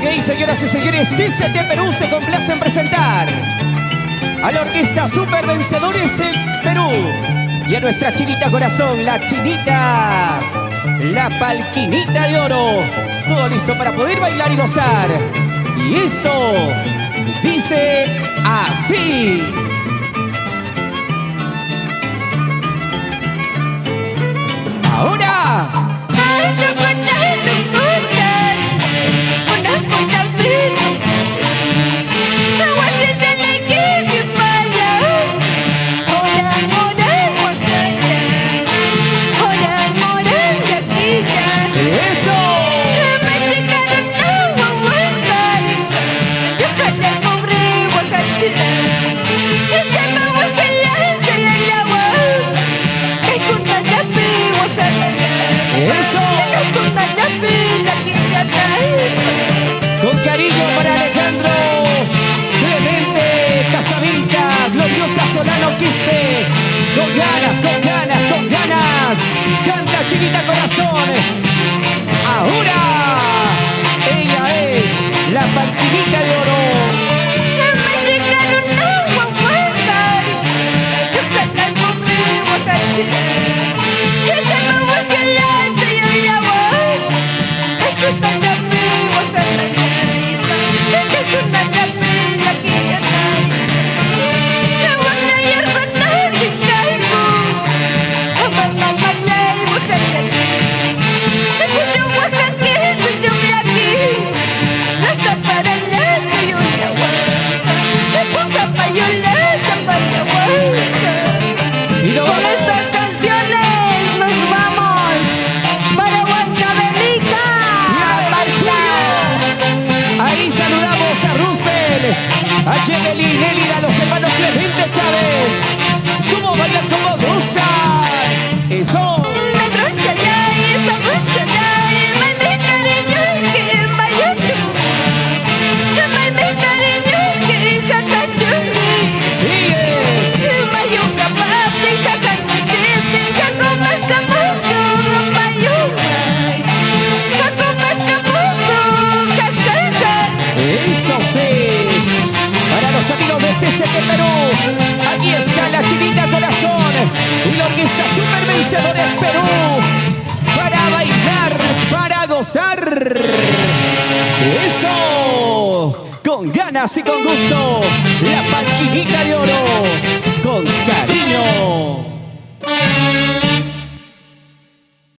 Ok, señoras y señores, TCT Perú se complace en presentar a la orquesta Super Vencedores del Perú y a nuestra chinita corazón, la chinita, la palquinita de oro. Todo listo para poder bailar y gozar. Y esto dice así. Ahora. Con cariño para Alejandro Clemente Casavinca, gloriosa Solano Quispe. Con ganas, con ganas, con ganas. Canta Chinita Corazón. Ahora ella es la palquinita de oro. A Chevelin, Elida, los hermanos Clemente Chávez. ¿Cómo bailan, cómo gozan? Eso. Amigos de TCT Perú, aquí está la Chinita Corazón y la orquesta Super Vencedores Perú para bailar, para gozar. Eso, con ganas y con gusto, la palquinita de oro.